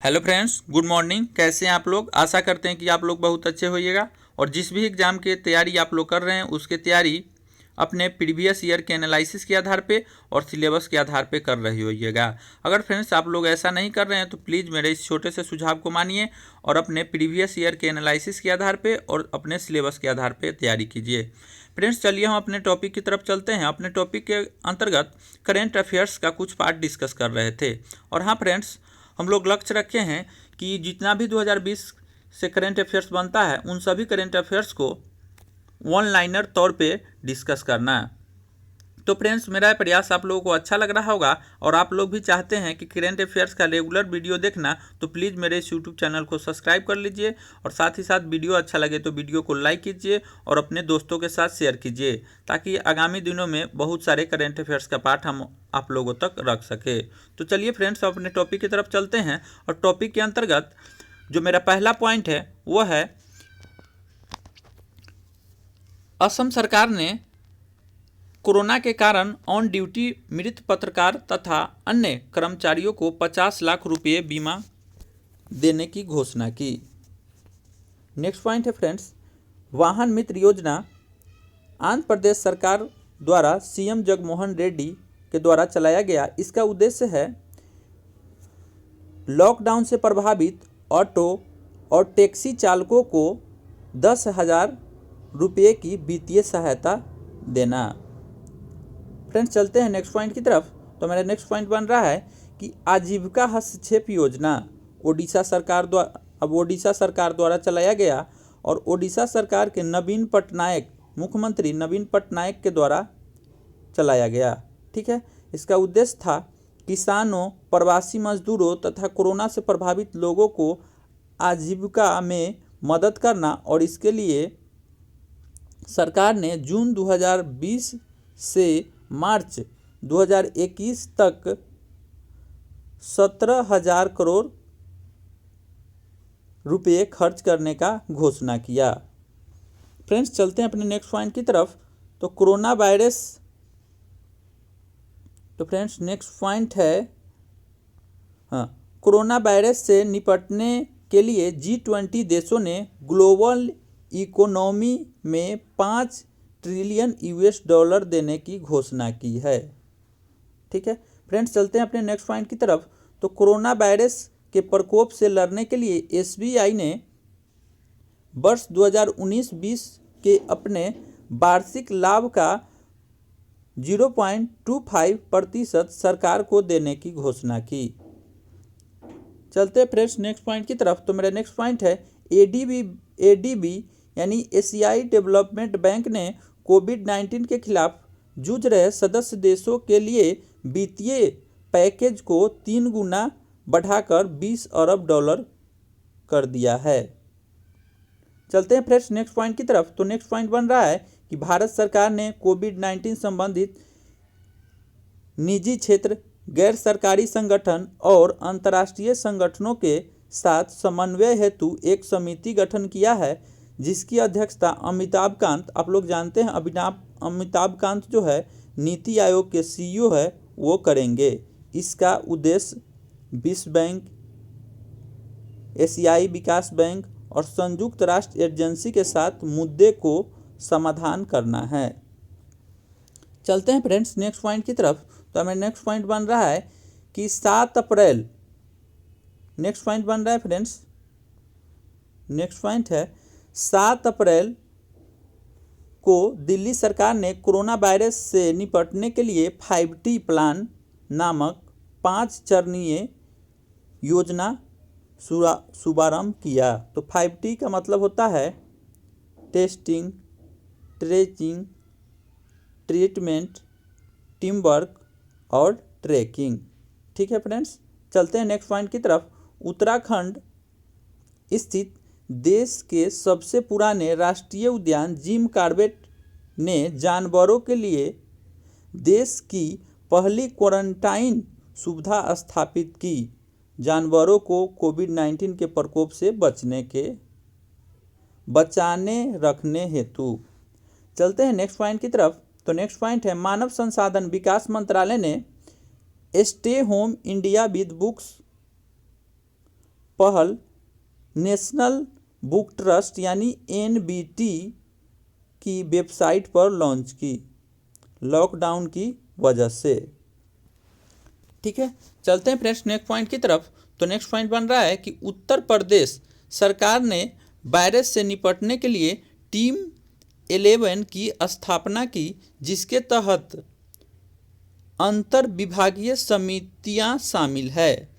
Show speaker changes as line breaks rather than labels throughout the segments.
Hello friends, good morning. कैसे हैं आप लोग? आशा करते हैं कि आप लोग बहुत अच्छे होइएगा और जिस भी एग्ज़ाम की तैयारी आप लोग कर रहे हैं उसकी तैयारी अपने प्रीवियस ईयर के एनालिसिस के आधार पे और सिलेबस के आधार पे कर रही होइएगा। अगर फ्रेंड्स आप लोग ऐसा नहीं कर रहे हैं तो प्लीज़ मेरे इस छोटे से सुझाव को मानिए और अपने प्रीवियस ईयर के एनालिसिस के आधार पे और अपने सिलेबस के आधार पे तैयारी कीजिए। फ्रेंड्स चलिए हम अपने टॉपिक की तरफ चलते हैं। अपने टॉपिक के अंतर्गत करेंट अफेयर्स का कुछ पार्ट डिस्कस कर रहे थे और हाँ फ्रेंड्स, हम लोग लक्ष्य रखे हैं कि जितना भी 2020 से करेंट अफेयर्स बनता है उन सभी करेंट अफेयर्स को वन लाइनर तौर पे डिस्कस करना। तो फ्रेंड्स मेरा प्रयास आप लोगों को अच्छा लग रहा होगा और आप लोग भी चाहते हैं कि करेंट अफेयर्स का रेगुलर वीडियो देखना, तो प्लीज़ मेरे इस यूट्यूब चैनल को सब्सक्राइब कर लीजिए और साथ ही साथ वीडियो अच्छा लगे तो वीडियो को लाइक कीजिए और अपने दोस्तों के साथ शेयर कीजिए ताकि आगामी दिनों में बहुत सारे करेंट अफेयर्स का पार्ट हम आप लोगों तक रख सके। तो चलिए फ्रेंड्स अपने टॉपिक की तरफ चलते हैं और टॉपिक के अंतर्गत जो मेरा पहला पॉइंट है वो है असम सरकार ने कोरोना के कारण ऑन ड्यूटी मृत पत्रकार तथा अन्य कर्मचारियों को 50 लाख रुपये बीमा देने की घोषणा की। नेक्स्ट पॉइंट है फ्रेंड्स, वाहन मित्र योजना आंध्र प्रदेश सरकार द्वारा सीएम जगनमोहन रेड्डी के द्वारा चलाया गया। इसका उद्देश्य है लॉकडाउन से प्रभावित ऑटो और टैक्सी चालकों को 10,000 रुपये की वित्तीय सहायता देना। फ्रेंड्स चलते हैं नेक्स्ट पॉइंट की तरफ। तो मेरा नेक्स्ट पॉइंट बन रहा है कि आजीविका हस्तक्षेप योजना ओडिशा सरकार द्वारा चलाया गया और ओडिशा सरकार के मुख्यमंत्री नवीन पटनायक के द्वारा चलाया गया। ठीक है, इसका उद्देश्य था किसानों, प्रवासी मजदूरों तथा कोरोना से प्रभावित लोगों को आजीविका में मदद करना और इसके लिए सरकार ने जून 2020 से मार्च 2021 तक 17,000 करोड़ रुपये खर्च करने का घोषणा किया। फ्रेंड्स चलते हैं अपने नेक्स्ट पॉइंट की तरफ। तो फ्रेंड्स नेक्स्ट पॉइंट है कोरोना वायरस से निपटने के लिए G20 देशों ने ग्लोबल इकोनॉमी में 5 ट्रिलियन US$ देने की घोषणा की है। ठीक है फ्रेंड्स चलते हैं अपने नेक्स्ट पॉइंट की तरफ। तो कोरोना वायरस के प्रकोप से लड़ने के लिए SBI ने वर्ष 2019-20 के अपने वार्षिक लाभ का 0.25% सरकार को देने की घोषणा की। चलते हैं फ्रेंड्स नेक्स्ट पॉइंट की तरफ। तो मेरा नेक्स्ट पॉइंट है ADB यानी एशियाई डेवलपमेंट बैंक ने कोविड-19 के खिलाफ जूझ रहे सदस्य देशों के लिए वित्तीय पैकेज को 3 गुना बढ़ाकर $20 अरब कर दिया है। चलते हैं फ्रेंड्स नेक्स्ट पॉइंट की तरफ। तो नेक्स्ट पॉइंट बन रहा है कि भारत सरकार ने कोविड-19 संबंधित निजी क्षेत्र, गैर सरकारी संगठन और अंतर्राष्ट्रीय संगठनों के साथ समन्वय हेतु एक समिति गठन किया है जिसकी अध्यक्षता अमिताभ कांत, आप लोग जानते हैं अमिताभ कांत जो है नीति आयोग के CEO है, वो करेंगे। इसका उद्देश्य विश्व बैंक, एशियाई विकास बैंक और संयुक्त राष्ट्र एजेंसी के साथ मुद्दे को समाधान करना है। चलते हैं फ्रेंड्स नेक्स्ट पॉइंट की तरफ। तो हमें नेक्स्ट पॉइंट बन रहा है कि 7 अप्रैल नेक्स्ट पॉइंट बन रहा है फ्रेंड्स, नेक्स्ट पॉइंट है 7 अप्रैल को दिल्ली सरकार ने कोरोना वायरस से निपटने के लिए 5T प्लान नामक 5 चरणीय योजना शुभारंभ किया। तो 5T का मतलब होता है testing, tracing, treatment, team work और ट्रैकिंग। ठीक है फ्रेंड्स चलते हैं नेक्स्ट पॉइंट की तरफ। उत्तराखंड स्थित देश के सबसे पुराने राष्ट्रीय उद्यान जिम कॉर्बेट ने जानवरों के लिए देश की पहली क्वारंटाइन सुविधा स्थापित की, जानवरों को कोविड-19 के प्रकोप से बचाने रखने हेतु। चलते हैं नेक्स्ट पॉइंट की तरफ। तो नेक्स्ट पॉइंट है मानव संसाधन विकास मंत्रालय ने stay home India with books पहल नेशनल बुक ट्रस्ट यानी NBT की वेबसाइट पर लॉन्च की लॉकडाउन की वजह से। ठीक है, चलते हैं फ्रेंड्स नेक्स्ट पॉइंट की तरफ। तो नेक्स्ट पॉइंट बन रहा है कि उत्तर प्रदेश सरकार ने वायरस से निपटने के लिए टीम 11 की स्थापना की, जिसके तहत अंतर विभागीय समितियां शामिल है।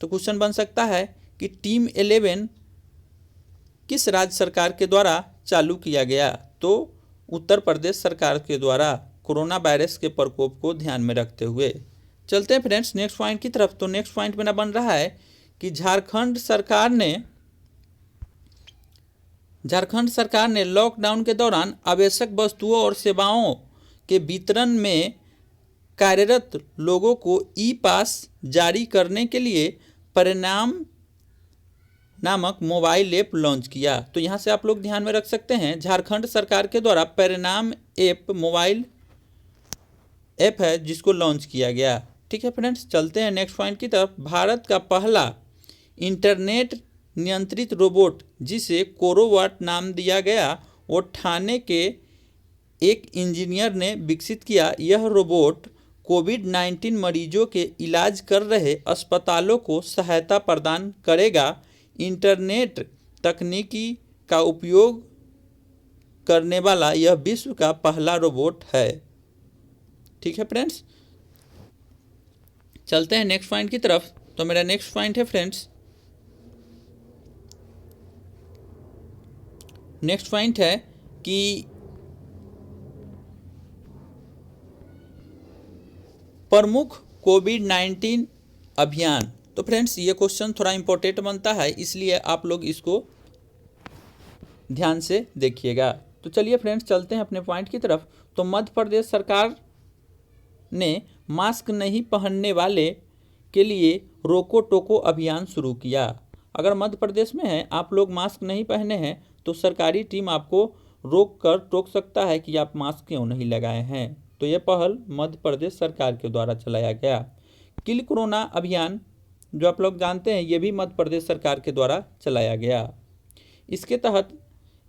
तो क्वेश्चन बन सकता है कि टीम 11 किस राज्य सरकार के द्वारा चालू किया गया? तो उत्तर प्रदेश सरकार के द्वारा कोरोना वायरस के प्रकोप को ध्यान में रखते हुए। चलते हैं फ्रेंड्स नेक्स्ट पॉइंट की तरफ। तो नेक्स्ट पॉइंट मेरा बन रहा है कि झारखंड सरकार ने लॉकडाउन के दौरान आवश्यक वस्तुओं और सेवाओं के वितरण में कार्यरत लोगों को ई-पास जारी करने के लिए परिणाम नामक मोबाइल ऐप लॉन्च किया। तो यहाँ से आप लोग ध्यान में रख सकते हैं, झारखंड सरकार के द्वारा परिणाम ऐप मोबाइल ऐप है जिसको लॉन्च किया गया। ठीक है फ्रेंड्स, चलते हैं नेक्स्ट पॉइंट की तरफ। भारत का पहला इंटरनेट नियंत्रित रोबोट, जिसे कोरोबॉट नाम दिया गया, वो ठाणे के एक इंजीनियर ने विकसित किया। यह रोबोट कोविड-19 मरीजों के इलाज कर रहे अस्पतालों को सहायता प्रदान करेगा। इंटरनेट तकनीकी का उपयोग करने वाला यह विश्व का पहला रोबोट है। ठीक है फ्रेंड्स, चलते हैं नेक्स्ट पॉइंट की तरफ। तो मेरा नेक्स्ट पॉइंट है फ्रेंड्स, नेक्स्ट पॉइंट है कि प्रमुख कोविड-19 अभियान। तो फ्रेंड्स ये क्वेश्चन थोड़ा इंपॉर्टेंट बनता है, इसलिए आप लोग इसको ध्यान से देखिएगा। तो चलिए फ्रेंड्स चलते हैं अपने पॉइंट की तरफ। तो मध्य प्रदेश सरकार ने मास्क नहीं पहनने वाले के लिए रोको टोको अभियान शुरू किया। अगर मध्य प्रदेश में है, आप लोग मास्क नहीं पहने हैं, तो सरकारी टीम आपको टोक सकता है कि आप मास्क क्यों नहीं लगाए हैं। तो ये पहल मध्य प्रदेश सरकार के द्वारा चलाया गया। किल कोरोना अभियान जो आप लोग जानते हैं, ये भी मध्य प्रदेश सरकार के द्वारा चलाया गया। इसके तहत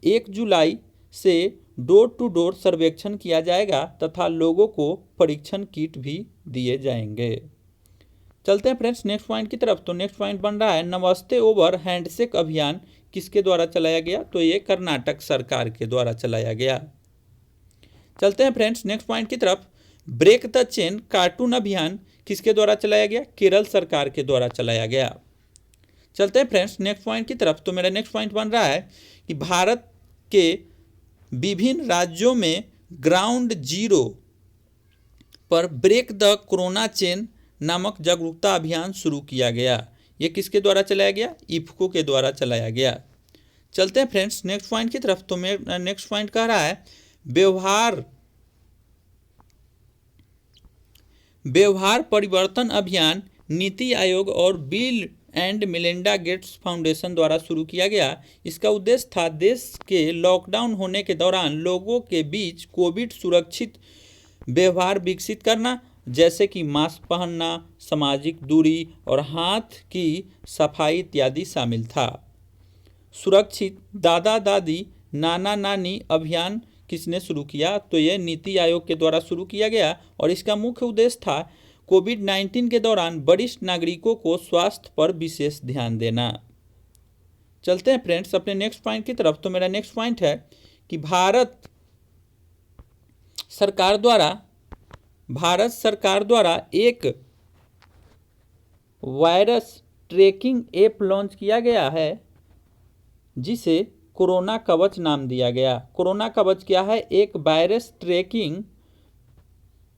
1 जुलाई से डोर टू डोर सर्वेक्षण किया जाएगा तथा लोगों को परीक्षण किट भी दिए जाएंगे। चलते हैं फ्रेंड्स नेक्स्ट पॉइंट की तरफ। तो नेक्स्ट पॉइंट बन रहा है नमस्ते ओवर हैंडशेक अभियान किसके द्वारा चलाया गया? तो ये कर्नाटक सरकार के द्वारा चलाया गया। चलते हैं फ्रेंड्स नेक्स्ट पॉइंट की तरफ। ब्रेक द चेन कार्टून अभियान किसके द्वारा चलाया गया? केरल सरकार के द्वारा चलाया गया। चलते हैं फ्रेंड्स नेक्स्ट पॉइंट की तरफ। तो मेरा नेक्स्ट पॉइंट बन रहा है कि भारत के विभिन्न राज्यों में ग्राउंड जीरो पर ब्रेक द कोरोना चेन नामक जागरूकता अभियान शुरू किया गया। ये किसके द्वारा चलाया गया? इफ्को के द्वारा चलाया गया। चलते हैं फ्रेंड्स नेक्स्ट पॉइंट की तरफ। तो मेरा नेक्स्ट पॉइंट कह रहा है व्यवहार परिवर्तन अभियान नीति आयोग और bill and Melinda Gates foundation द्वारा शुरू किया गया। इसका उद्देश्य था देश के लॉकडाउन होने के दौरान लोगों के बीच कोविड सुरक्षित व्यवहार विकसित करना, जैसे कि मास्क पहनना, सामाजिक दूरी और हाथ की सफाई इत्यादि शामिल था। सुरक्षित दादा दादी नाना नानी अभियान किसने शुरू किया? तो यह नीति आयोग के द्वारा शुरू किया गया और इसका मुख्य उद्देश्य था कोविड-19 के दौरान वरिष्ठ नागरिकों को स्वास्थ्य पर विशेष ध्यान देना। चलते हैं फ्रेंड्स अपने नेक्स्ट पॉइंट की तरफ। तो मेरा नेक्स्ट पॉइंट है कि भारत सरकार द्वारा एक वायरस ट्रैकिंग ऐप लॉन्च किया गया है, जिसे कोरोना कवच नाम दिया गया। कोरोना कवच क्या है? एक वायरस ट्रैकिंग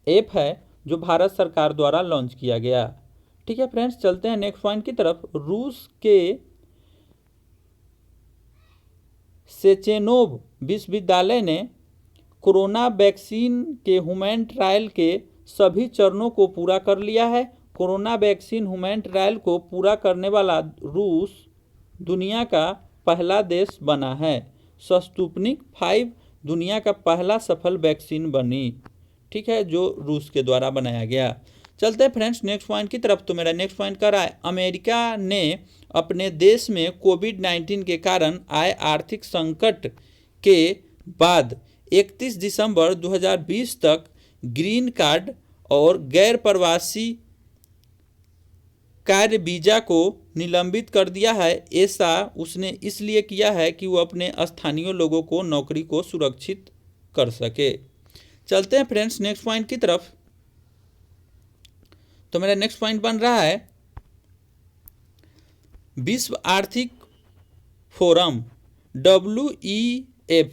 ऐप है जो भारत सरकार द्वारा लॉन्च किया गया। ठीक है फ्रेंड्स, चलते हैं नेक्स्ट पॉइंट की तरफ। रूस के सेचेनोव विश्वविद्यालय ने कोरोना वैक्सीन के ह्यूमन ट्रायल के सभी चरणों को पूरा कर लिया है। कोरोना वैक्सीन ह्यूमन ट्रायल को पूरा करने वाला रूस दुनिया का पहला देश बना है। स्पुतनिक 5 दुनिया का पहला सफल वैक्सीन बनी, ठीक है, जो रूस के द्वारा बनाया गया। चलते हैं फ्रेंड्स नेक्स्ट पॉइंट की तरफ। तो मेरा नेक्स्ट पॉइंट कर रहा है, अमेरिका ने अपने देश में कोविड-19 के कारण आए आर्थिक संकट के बाद 31 दिसंबर 2020 तक ग्रीन कार्ड और गैर प्रवासी कार्य वीजा को निलंबित कर दिया है। ऐसा उसने इसलिए किया है कि वो अपने स्थानीय लोगों को नौकरी को सुरक्षित कर सके। चलते हैं फ्रेंड्स नेक्स्ट पॉइंट की तरफ। तो मेरा नेक्स्ट पॉइंट बन रहा है, विश्व आर्थिक फोरम WEF,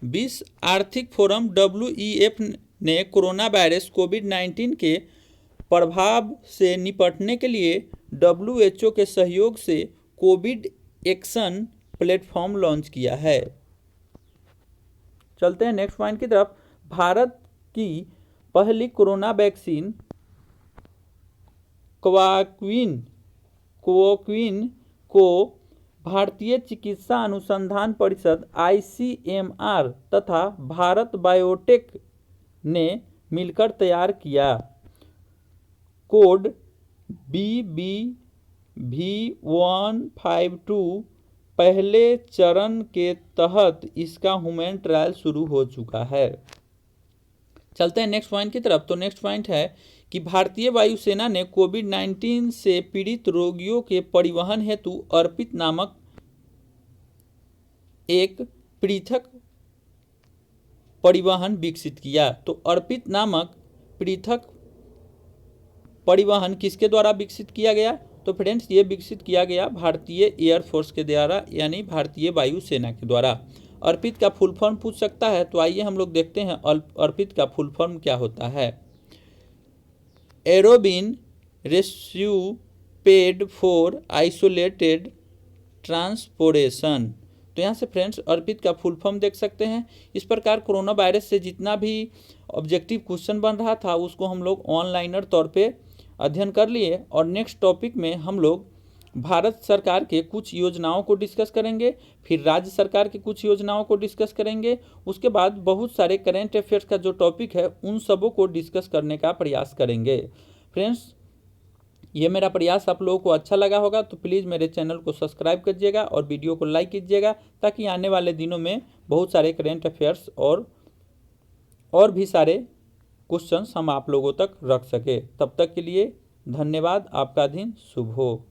विश्व आर्थिक फोरम WEF ने कोरोना वायरस कोविड-19 के प्रभाव से निपटने के लिए WHO के सहयोग से कोविड एक्शन प्लेटफॉर्म लॉन्च किया है। चलते हैं नेक्स्ट पॉइंट की तरफ। भारत की पहली कोरोना वैक्सीन कोवैक्सीन को भारतीय चिकित्सा अनुसंधान परिषद ICMR तथा भारत बायोटेक ने मिलकर तैयार किया। कोड BBV152 पहले चरण के तहत इसका ह्यूमन ट्रायल शुरू हो चुका है। चलते हैं नेक्स्ट पॉइंट की तरफ। तो नेक्स्ट पॉइंट है कि भारतीय वायुसेना ने कोविड-19 से पीड़ित रोगियों के परिवहन हेतु अर्पित नामक एक पृथक परिवहन विकसित किया। तो अर्पित नामक पृथक परिवहन किसके द्वारा विकसित किया गया? तो फ्रेंड्स ये विकसित किया गया भारतीय एयरफोर्स के द्वारा, यानी भारतीय वायुसेना के द्वारा। अर्पित का फुल फॉर्म पूछ सकता है, तो आइए हम लोग देखते हैं अर्पित का फुल फॉर्म क्या होता है। एरोबिन rescue paid for isolated transportation. तो यहाँ से फ्रेंड्स अर्पित का फुल फॉर्म देख सकते हैं। इस प्रकार कोरोना वायरस से जितना भी ऑब्जेक्टिव क्वेश्चन बन रहा था उसको हम लोग ऑनलाइनर तौर पे अध्ययन कर लिए। और नेक्स्ट टॉपिक में हम लोग भारत सरकार के कुछ योजनाओं को डिस्कस करेंगे, फिर राज्य सरकार की कुछ योजनाओं को डिस्कस करेंगे। उसके बाद बहुत सारे करेंट अफेयर्स का जो टॉपिक है उन सबों को डिस्कस करने का प्रयास करेंगे। फ्रेंड्स ये मेरा प्रयास आप लोगों को अच्छा लगा होगा तो प्लीज़ मेरे चैनल को सब्सक्राइब कीजिएगा और वीडियो को लाइक कीजिएगा, ताकि आने वाले दिनों में बहुत सारे करेंट अफेयर्स और भी सारे क्वेश्चंस हम आप लोगों तक रख सके। तब तक के लिए धन्यवाद। आपका दिन शुभ हो।